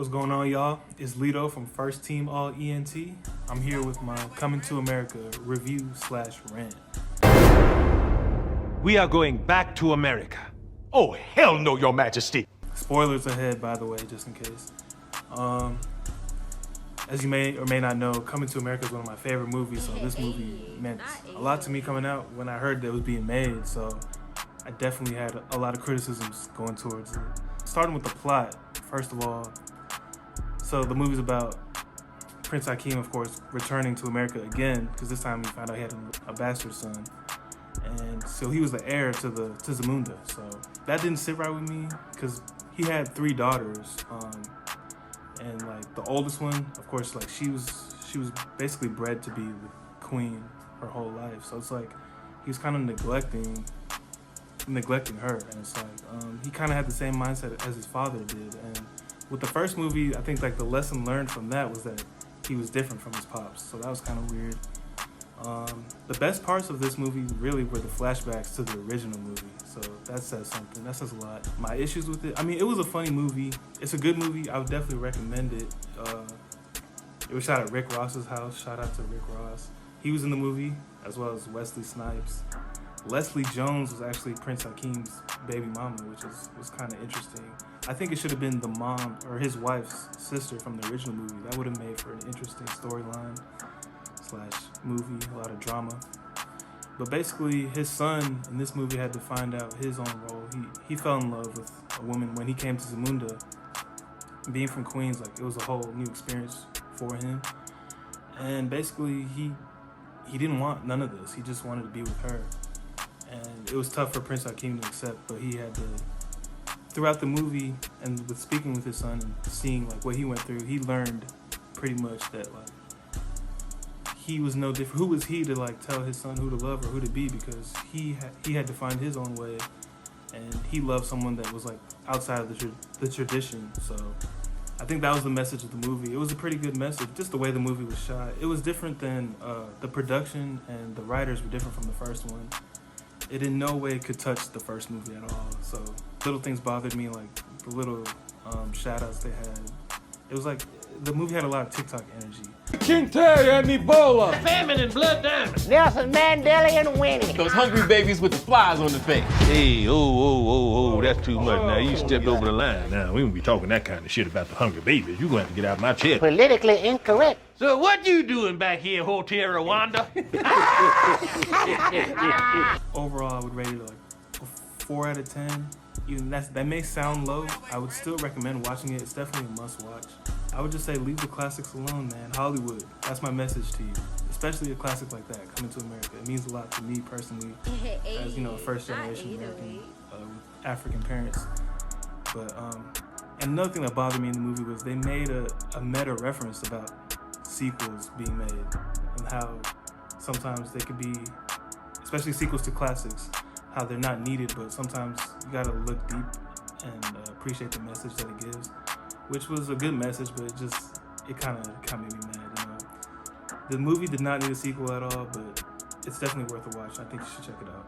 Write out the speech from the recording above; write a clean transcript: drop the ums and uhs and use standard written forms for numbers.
What's going on, y'all? It's Lito from First Team All-ENT. I'm here with my Coming to America review/rant. We are going back to America. Oh, hell no, Your Majesty. Spoilers ahead, by the way, just in case. As you may or may not know, Coming to America is one of my favorite movies, so this movie meant a lot to me coming out when I heard that it was being made, so I definitely had a lot of criticisms going towards it. Starting with the plot, first of all, so the movie's about Prince Hakeem, of course, returning to America again, because this time he found out he had a bastard son. And so he was the heir to Zamunda. So that didn't sit right with me, because he had 3 daughters. And like the oldest one, of course, like she was basically bred to be the queen her whole life. So it's like he was kind of neglecting her, and it's like he kind of had the same mindset as his father did. And with the first movie, I think like the lesson learned from that was that he was different from his pops. So that was kind of weird. The best parts of this movie really were the flashbacks to the original movie. So that says something. That says a lot. My issues with it, I mean, it was a funny movie. It's a good movie. I would definitely recommend it. It was shot at Rick Ross's house. Shout out to Rick Ross. He was in the movie, as well as Wesley Snipes. Leslie Jones was actually Prince Hakeem's baby mama, which was kind of interesting. I think it should have been the mom or his wife's sister from the original movie. That would have made for an interesting storyline / movie, a lot of drama. But basically, his son in this movie had to find out his own role. He fell in love with a woman when he came to Zamunda. Being from Queens, like, it was a whole new experience for him. And basically, he didn't want none of this. He just wanted to be with her. And it was tough for Prince Hakeem to accept, but he had to, throughout the movie and with speaking with his son and seeing like what he went through, he learned pretty much that like he was no different. Who was he to like tell his son who to love or who to be? Because he had to find his own way, and he loved someone that was like outside of the tradition. So I think that was the message of the movie. It was a pretty good message, just the way the movie was shot. It was different than the production, and the writers were different from the first one. It in no way could touch the first movie at all. So little things bothered me, like the little shout outs they had. It was like the movie had a lot of TikTok energy. King Terry and Ebola. Famine and blood diamonds. Nelson Mandela and Winnie. Those hungry babies with the flies on the face. Hey, that's too much now. You stepped over the line. Now, we won't be talking that kind of shit about the hungry babies. You're going to have to get out of my chair. Politically incorrect. So what you doing back here, Hotel Rwanda? Overall, I would rate it like a 4 out of 10. Even that may sound low. I would still recommend watching it. It's definitely a must watch. I would just say leave the classics alone, man. Hollywood, that's my message to you. Especially a classic like that, Coming to America. It means a lot to me personally, as you know, a first generation American with African parents. But and another thing that bothered me in the movie was they made a meta reference about sequels being made and how sometimes they could be, especially sequels to classics, how they're not needed, but sometimes you gotta look deep and appreciate the message that it gives, which was a good message, but it kind of made me mad, you know. The movie did not need a sequel at all, but it's definitely worth a watch. I think you should check it out.